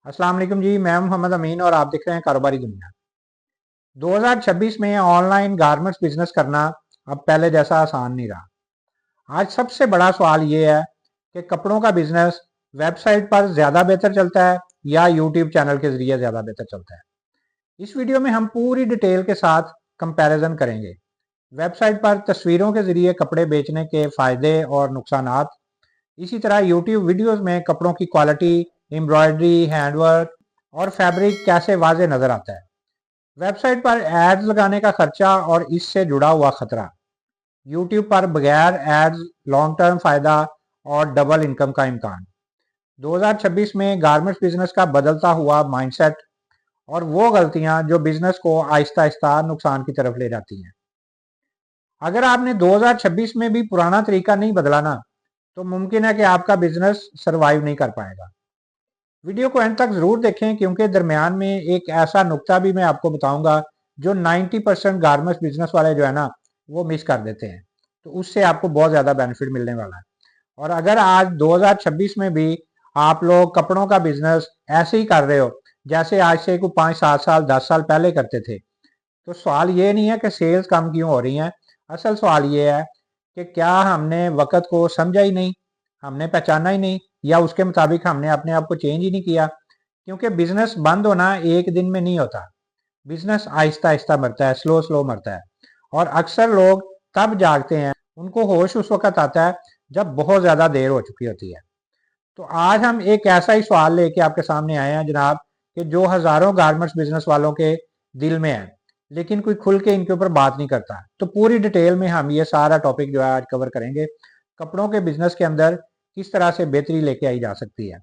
अस्सलाम वालेकुम जी। मैं मोहम्मद अमीन और आप देख रहे हैं कारोबारी दुनिया। 2026 में ऑनलाइन गारमेंट्स बिजनेस करना अब पहले जैसा आसान नहीं रहा। आज सबसे बड़ा सवाल ये है कि कपड़ों का बिजनेस वेबसाइट पर ज़्यादा बेहतर चलता है या यूट्यूब चैनल के ज़रिए ज़्यादा बेहतर चलता है। इस वीडियो में हम पूरी डिटेल के साथ कंपैरिजन करेंगे। वेबसाइट पर तस्वीरों के ज़रिए कपड़े बेचने के फ़ायदे और नुकसानात, इसी तरह यूट्यूब वीडियोस में कपड़ों की क्वालिटी, एम्ब्रॉयडरी, हैंडवर्क और फैब्रिक कैसे वाजे नज़र आता है। वेबसाइट पर एड्स लगाने का खर्चा और इससे जुड़ा हुआ खतरा। यूट्यूब पर बगैर एड्स लॉन्ग टर्म फायदा और डबल इनकम का इम्कान। 2026 में गारमेंट्स बिजनेस का बदलता हुआ माइंडसेट और वो गलतियां जो बिजनेस को आहिस्ता आहिस्ता नुकसान की तरफ ले जाती हैं। अगर आपने 2026 में भी पुराना तरीका नहीं बदला ना, तो मुमकिन है कि आपका बिजनेस सरवाइव नहीं कर पाएगा। वीडियो को एंड तक जरूर देखें क्योंकि दरमियान में एक ऐसा नुक्ता भी मैं आपको बताऊंगा जो 90% गारमेंट्स बिजनेस वाले जो है ना वो मिस कर देते हैं। तो उससे आपको बहुत ज़्यादा बेनिफिट मिलने वाला है। और अगर आज 2026 में भी आप लोग कपड़ों का बिजनेस ऐसे ही कर रहे हो जैसे आज से कोई 5-7 साल 10 साल पहले करते थे, तो सवाल ये नहीं है कि सेल्स कम क्यों हो रही हैं। असल सवाल ये है कि क्या हमने वक़्त को समझा ही नहीं, हमने पहचाना ही नहीं, या उसके मुताबिक हमने अपने आप को चेंज ही नहीं किया। क्योंकि बिजनेस बंद होना एक दिन में नहीं होता। बिजनेस आहिस्ता आहिस्ता मरता है, स्लो स्लो मरता है। और अक्सर लोग तब जागते हैं, उनको होश उस वक्त आता है जब बहुत ज़्यादा देर हो चुकी होती है। तो आज हम एक ऐसा ही सवाल लेके आपके सामने आए हैं जनाब, कि जो हज़ारों गारमेंट्स बिजनेस वालों के दिल में है, लेकिन कोई खुल के इनके ऊपर बात नहीं करता। तो पूरी डिटेल में हम ये सारा टॉपिक जो है आज कवर करेंगे। कपड़ों के बिजनेस के अंदर किस तरह से बेहतरी लेके आई जा सकती है,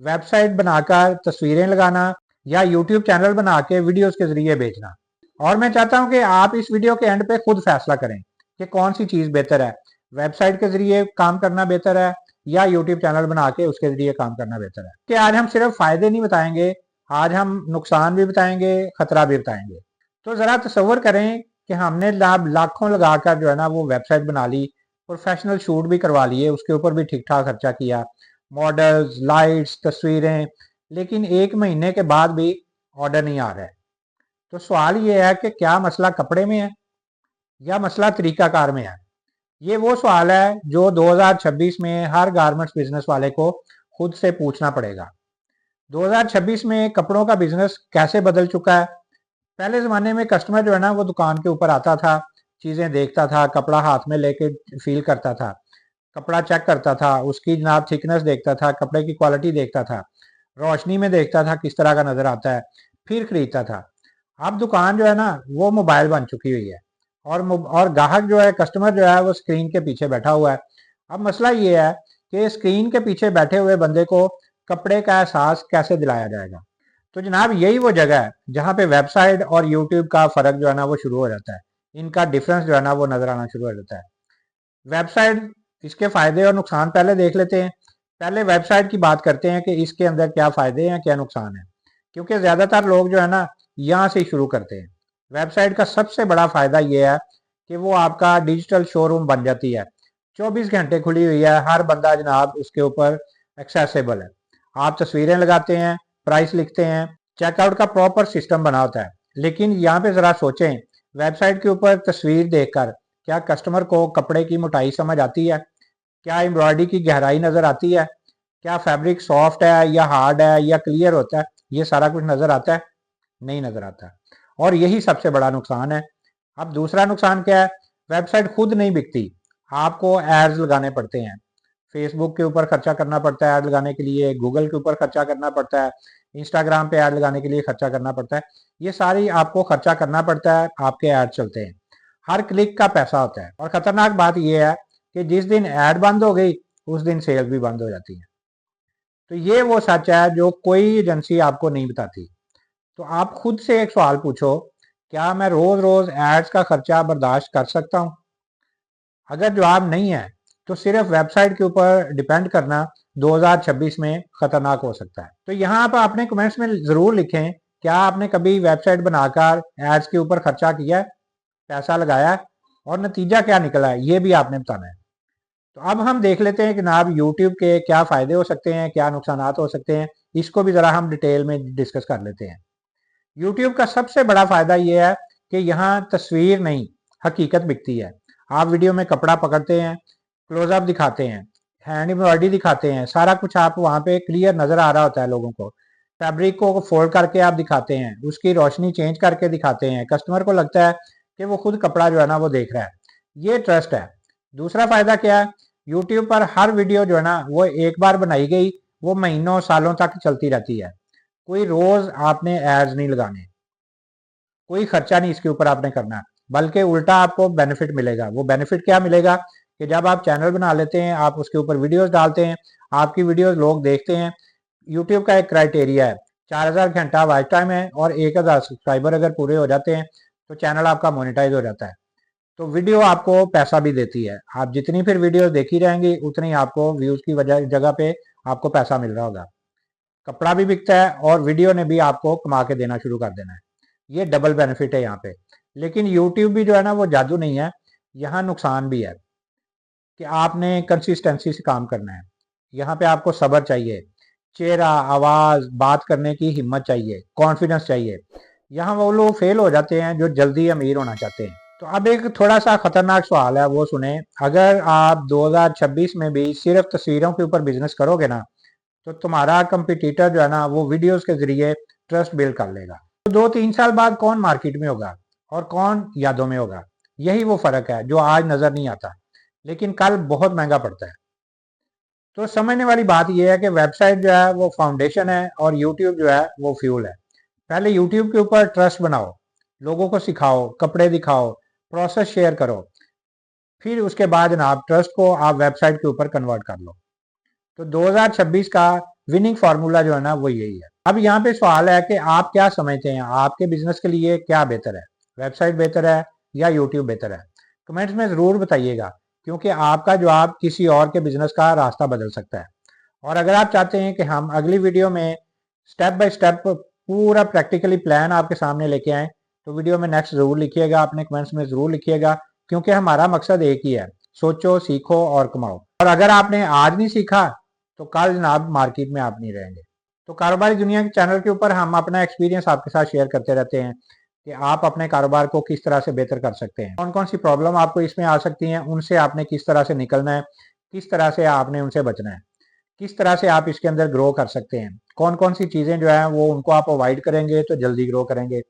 वेबसाइट बनाकर तस्वीरें लगाना या यूट्यूब चैनल बना के वीडियोस के जरिए बेचना। और मैं चाहता हूं कि आप इस वीडियो के एंड पे खुद फैसला करें कि कौन सी चीज़ बेहतर है, वेबसाइट के जरिए काम करना बेहतर है या यूट्यूब चैनल बना के उसके जरिए काम करना बेहतर है। कि आज हम सिर्फ फायदे नहीं बताएंगे, आज हम नुकसान भी बताएंगे, खतरा भी बताएंगे। तो ज़रा तसव्वुर करें कि हमने लाखों लगाकर जो है ना वो वेबसाइट बना ली, प्रोफेशनल शूट भी करवा लिए, उसके ऊपर भी ठीक ठाक खर्चा किया, मॉडल्स, लाइट्स, तस्वीरें, लेकिन 1 महीने के बाद भी ऑर्डर नहीं आ रहा है। तो सवाल ये है कि क्या मसला कपड़े में है या मसला तरीकाकार में है। ये वो सवाल है जो 2026 में हर गारमेंट्स बिजनेस वाले को खुद से पूछना पड़ेगा। 2026 में कपड़ों का बिजनेस कैसे बदल चुका है। पहले ज़माने में कस्टमर जो है ना वो दुकान के ऊपर आता था, चीज़ें देखता था, कपड़ा हाथ में लेके फील करता था, कपड़ा चेक करता था, उसकी जनाब थिकनेस देखता था, कपड़े की क्वालिटी देखता था, रोशनी में देखता था किस तरह का नज़र आता है, फिर खरीदता था। अब दुकान जो है ना वो मोबाइल बन चुकी हुई है, और ग्राहक जो है, कस्टमर जो है वो स्क्रीन के पीछे बैठा हुआ है। अब मसला ये है कि स्क्रीन के पीछे बैठे हुए बंदे को कपड़े का एहसास कैसे दिलाया जाएगा। तो जनाब यही वो जगह है जहाँ पे वेबसाइट और यूट्यूब का फ़र्क जो है ना वो शुरू हो जाता है, इनका डिफरेंस जो है ना वो नज़र आना शुरू हो जाता है। वेबसाइट, इसके फ़ायदे और नुकसान पहले देख लेते हैं। पहले वेबसाइट की बात करते हैं कि इसके अंदर क्या फ़ायदे हैं, क्या नुकसान है, क्योंकि ज़्यादातर लोग जो है ना यहाँ से ही शुरू करते हैं। वेबसाइट का सबसे बड़ा फ़ायदा ये है कि वो आपका डिजिटल शोरूम बन जाती है। 24 घंटे खुली हुई है, हर बंदा जनाब उसके ऊपर एक्सेसिबल है। आप तस्वीरें लगाते हैं, प्राइस लिखते हैं, चेकआउट का प्रॉपर सिस्टम बना होता है। लेकिन यहाँ पे ज़रा सोचें, वेबसाइट के ऊपर तस्वीर देखकर क्या कस्टमर को कपड़े की मोटाई समझ आती है, क्या एम्ब्रॉयडरी की गहराई नज़र आती है, क्या फैब्रिक सॉफ्ट है या हार्ड है या क्लियर होता है, ये सारा कुछ नज़र आता है? नहीं नज़र आता। और यही सबसे बड़ा नुकसान है। अब दूसरा नुकसान क्या है, वेबसाइट खुद नहीं बिकती, आपको एड्स लगाने पड़ते हैं। फेसबुक के ऊपर खर्चा करना पड़ता है ऐड लगाने के लिए, गूगल के ऊपर खर्चा करना पड़ता है, इंस्टाग्राम पे ऐड लगाने के लिए खर्चा करना पड़ता है। ये सारी आपको खर्चा करना पड़ता है, आपके ऐड चलते हैं, हर क्लिक का पैसा होता है। और ख़तरनाक बात यह है कि जिस दिन ऐड बंद हो गई उस दिन सेल भी बंद हो जाती है। तो ये वो सच है जो कोई एजेंसी आपको नहीं बताती। तो आप खुद से एक सवाल पूछो, क्या मैं रोज़ रोज़ एड्स का खर्चा बर्दाश्त कर सकता हूँ? अगर जवाब नहीं है तो सिर्फ वेबसाइट के ऊपर डिपेंड करना 2026 में खतरनाक हो सकता है। तो यहाँ आप अपने कमेंट्स में ज़रूर लिखें, क्या आपने कभी वेबसाइट बनाकर एड्स के ऊपर खर्चा किया है, पैसा लगाया है, और नतीजा क्या निकला है, ये भी आपने बताना है। तो अब हम देख लेते हैं कि जनाब यूट्यूब के क्या फ़ायदे हो सकते हैं, क्या नुकसान हो सकते हैं इसको भी ज़रा हम डिटेल में डिस्कस कर लेते हैं। यूट्यूब का सबसे बड़ा फ़ायदा ये है कि यहाँ तस्वीर नहीं, हकीकत बिकती है। आप वीडियो में कपड़ा पकड़ते हैं, क्लोजअप दिखाते हैं, हैंड एम्ब्रॉयडरी दिखाते हैं, सारा कुछ आप वहाँ पे क्लियर नज़र आ रहा होता है लोगों को। फैब्रिक को फोल्ड करके आप दिखाते हैं, उसकी रोशनी चेंज करके दिखाते हैं, कस्टमर को लगता है कि वो खुद कपड़ा जो है ना वो देख रहा है। ये ट्रस्ट है। दूसरा फ़ायदा क्या है, यूट्यूब पर हर वीडियो जो है ना वो एक बार बनाई गई, वो महीनों सालों तक चलती रहती है। कोई रोज़ आपने एड्स नहीं लगाने, कोई खर्चा नहीं इसके ऊपर आपने करना, बल्कि उल्टा आपको बेनिफिट मिलेगा। वो बेनिफिट क्या मिलेगा कि जब आप चैनल बना लेते हैं, आप उसके ऊपर वीडियोस डालते हैं, आपकी वीडियोस लोग देखते हैं। यूट्यूब का एक क्राइटेरिया है, 4000 घंटा वॉच टाइम है और 1000 सब्सक्राइबर अगर पूरे हो जाते हैं तो चैनल आपका मोनेटाइज हो जाता है। तो वीडियो आपको पैसा भी देती है। आप जितनी फिर वीडियो देखी रहेंगी उतनी आपको व्यूज की वजह जगह पे आपको पैसा मिल रहा होगा। कपड़ा भी बिकता है और वीडियो ने भी आपको कमा के देना शुरू कर देना है। ये डबल बेनिफिट है यहाँ पे। लेकिन यूट्यूब भी जो है ना वो जादू नहीं है, यहाँ नुकसान भी है कि आपने कंसिस्टेंसी से काम करना है। यहाँ पे आपको सब्र चाहिए, चेहरा, आवाज, बात करने की हिम्मत चाहिए, कॉन्फिडेंस चाहिए। यहाँ वो लोग फेल हो जाते हैं जो जल्दी अमीर होना चाहते हैं। तो अब एक थोड़ा सा खतरनाक सवाल है, वो सुने। अगर आप 2026 में भी सिर्फ तस्वीरों के ऊपर बिजनेस करोगे ना, तो तुम्हारा कंपटीटर जो है ना वो वीडियोस के जरिए ट्रस्ट बिल्ड कर लेगा। तो 2-3 साल बाद कौन मार्केट में होगा और कौन यादों में होगा, यही वो फर्क है जो आज नजर नहीं आता लेकिन कल बहुत महंगा पड़ता है। तो समझने वाली बात यह है कि वेबसाइट जो है वो फाउंडेशन है और यूट्यूब जो है वो फ्यूल है। पहले यूट्यूब के ऊपर ट्रस्ट बनाओ, लोगों को सिखाओ, कपड़े दिखाओ, प्रोसेस शेयर करो, फिर उसके बाद जनाब ट्रस्ट को आप वेबसाइट के ऊपर कन्वर्ट कर लो। तो 2026 का विनिंग फार्मूला जो है ना वो यही है। अब यहाँ पे सवाल है कि आप क्या समझते हैं, आपके बिजनेस के लिए क्या बेहतर है, वेबसाइट बेहतर है या यूट्यूब बेहतर है? कमेंट्स में जरूर बताइएगा, क्योंकि आपका जवाब किसी और के बिजनेस का रास्ता बदल सकता है। और अगर आप चाहते हैं कि हम अगली वीडियो में स्टेप बाय स्टेप पूरा प्रैक्टिकली प्लान आपके सामने लेके आए, तो वीडियो में नेक्स्ट जरूर लिखिएगा, अपने कमेंट्स में जरूर लिखिएगा, क्योंकि हमारा मकसद एक ही है, सोचो, सीखो और कमाओ। और अगर आपने आज नहीं सीखा तो कल जनाब मार्केट में आप नहीं रहेंगे। तो कारोबारी दुनिया के चैनल के ऊपर हम अपना एक्सपीरियंस आपके साथ शेयर करते रहते हैं कि आप अपने कारोबार को किस तरह से बेहतर कर सकते हैं, कौन कौन सी प्रॉब्लम आपको इसमें आ सकती हैं, उनसे आपने किस तरह से निकलना है, किस तरह से आपने उनसे बचना है, किस तरह से आप इसके अंदर ग्रो कर सकते हैं, कौन कौन सी चीज़ें जो है वो उनको आप अवॉइड करेंगे तो जल्दी ग्रो करेंगे,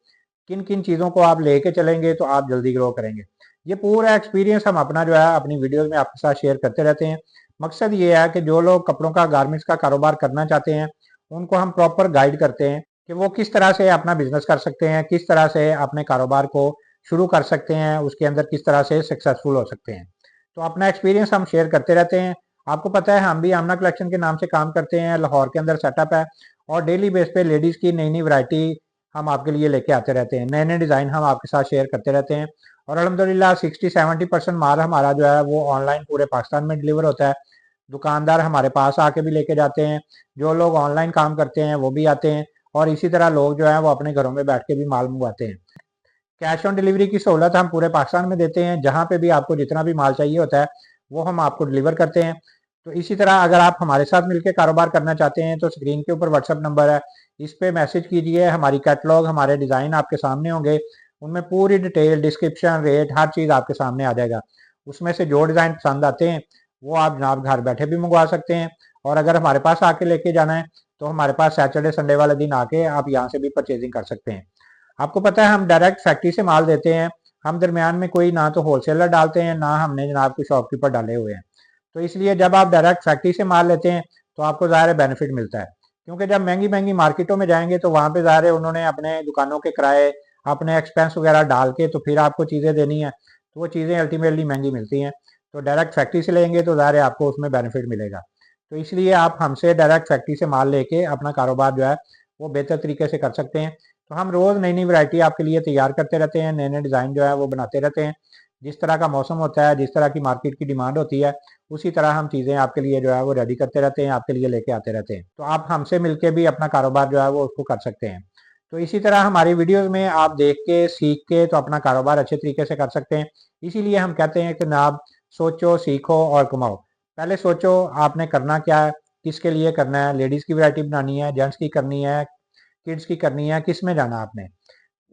किन किन चीज़ों को आप लेके चलेंगे तो आप जल्दी ग्रो करेंगे। ये पूरा एक्सपीरियंस हम अपना जो है अपनी वीडियोस में आपके साथ शेयर करते रहते हैं। मकसद ये है कि जो लोग कपड़ों का, गारमेंट्स का कारोबार करना चाहते हैं, उनको हम प्रॉपर गाइड करते हैं कि वो किस तरह से अपना बिजनेस कर सकते हैं, किस तरह से अपने कारोबार को शुरू कर सकते हैं, उसके अंदर किस तरह से सक्सेसफुल हो सकते हैं। तो अपना एक्सपीरियंस हम शेयर करते रहते हैं। आपको पता है हम भी आमना कलेक्शन के नाम से काम करते हैं, लाहौर के अंदर सेटअप है और डेली बेस पे लेडीज़ की नई नई वैरायटी हम आपके लिए लेके आते रहते हैं, नए नए डिज़ाइन हम आपके साथ शेयर करते रहते हैं। और अल्हम्दुलिल्लाह 60-70% माल हमारा जो है वो ऑनलाइन पूरे पाकिस्तान में डिलीवर होता है। दुकानदार हमारे पास आके भी लेके जाते हैं, जो लोग ऑनलाइन काम करते हैं वो भी आते हैं और इसी तरह लोग जो है वो अपने घरों में बैठ के भी माल मंगवाते हैं। कैश ऑन डिलीवरी की सहूलत हम पूरे पाकिस्तान में देते हैं, जहाँ पे भी आपको जितना भी माल चाहिए होता है वो हम आपको डिलीवर करते हैं। तो इसी तरह अगर आप हमारे साथ मिलकर कारोबार करना चाहते हैं तो स्क्रीन के ऊपर व्हाट्सअप नंबर है, इस पे मैसेज कीजिए, हमारी कैटलॉग, हमारे डिज़ाइन आपके सामने होंगे, उनमें पूरी डिटेल, डिस्क्रिप्शन, रेट, हर चीज़ आपके सामने आ जाएगा। उसमें से जो डिज़ाइन पसंद आते हैं वो आप जनाब घर बैठे भी मंगवा सकते हैं और अगर हमारे पास आके लेके जाना है तो हमारे पास सैटरडे संडे वाले दिन आके आप यहाँ से भी परचेजिंग कर सकते हैं। आपको पता है हम डायरेक्ट फैक्ट्री से माल देते हैं, हम दरमियान में कोई ना तो होलसेलर डालते हैं, ना हमने जनाब कोई शॉपकीपर डाले हुए हैं। तो इसलिए जब आप डायरेक्ट फैक्ट्री से माल लेते हैं तो आपको ज़ाहिर बेनिफिट मिलता है, क्योंकि जब महंगी महंगी मार्केटों में जाएंगे तो वहाँ पे ज़ाहिर उन्होंने अपने दुकानों के किराए, अपने एक्सपेंस वगैरह डाल के तो फिर आपको चीज़ें देनी है, तो वो चीज़ें अल्टीमेटली महंगी मिलती हैं। तो डायरेक्ट फैक्ट्री से लेंगे तो ज़ाहिर आपको उसमें बेनिफिट मिलेगा। तो इसलिए आप हमसे डायरेक्ट फैक्ट्री से माल लेके अपना कारोबार जो है वो बेहतर तरीके से कर सकते हैं। तो हम रोज़ नई नई वैरायटी आपके लिए तैयार करते रहते हैं, नए नए डिज़ाइन जो है वो बनाते रहते हैं। जिस तरह का मौसम होता है, जिस तरह की मार्केट की डिमांड होती है, उसी तरह हम चीज़ें आपके लिए जो है वो रेडी करते रहते हैं, आपके लिए लेके आते रहते हैं। तो आप हमसे मिलके भी अपना कारोबार जो है वो उसको कर सकते हैं। तो इसी तरह हमारी वीडियोस में आप देख के, सीख के तो अपना कारोबार अच्छे तरीके से कर सकते हैं। इसीलिए हम कहते हैं कि जनाब सोचो, सीखो और कमाओ। पहले सोचो आपने करना क्या है, किसके लिए करना है, लेडीज़ की वैरायटी बनानी है, जेंट्स की करनी है, किड्स की करनी है, किस में जाना आपने।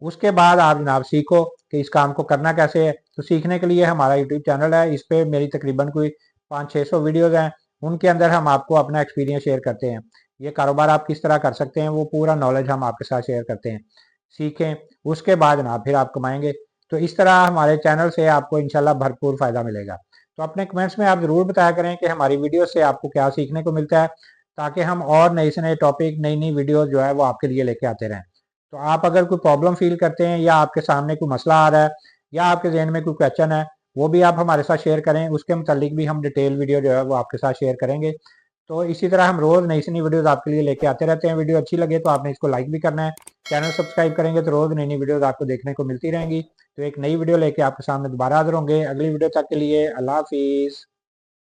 उसके बाद आप जनाब सीखो कि इस काम को करना कैसे है। तो सीखने के लिए हमारा यूट्यूब चैनल है, इस पर मेरी तकरीबन कोई 500-600 वीडियोज़ हैं। उनके अंदर हम आपको अपना एक्सपीरियंस शेयर करते हैं, ये कारोबार आप किस तरह कर सकते हैं, वो पूरा नॉलेज हम आपके साथ शेयर करते हैं। सीखें, उसके बाद जनाब फिर आप कमाएंगे। तो इस तरह हमारे चैनल से आपको इंशाल्लाह भरपूर फ़ायदा मिलेगा। तो अपने कमेंट्स में आप ज़रूर बताया करें कि हमारी वीडियो से आपको क्या सीखने को मिलता है, ताकि हम और नए से नए टॉपिक, नई नई वीडियोज़ जो है वो आपके लिए लेके आते रहें। तो आप अगर कोई प्रॉब्लम फील करते हैं या आपके सामने कोई मसला आ रहा है या आपके जहन में कोई क्वेश्चन है, वो भी आप हमारे साथ शेयर करें, उसके मुतालिक भी हम डिटेल वीडियो जो है वो आपके साथ शेयर करेंगे। तो इसी तरह हम रोज़ नई से नई वीडियोज़ आपके लिए लेके आते रहते हैं। वीडियो अच्छी लगे तो आपने इसको लाइक भी करना है, चैनल सब्सक्राइब करेंगे तो रोज़ नई नई वीडियोज़ आपको देखने को मिलती रहेंगी। तो एक नई वीडियो लेके आपके सामने दोबारा हाजिर होंगे। अगली वीडियो तक के लिए अल्लाह हाफिज़।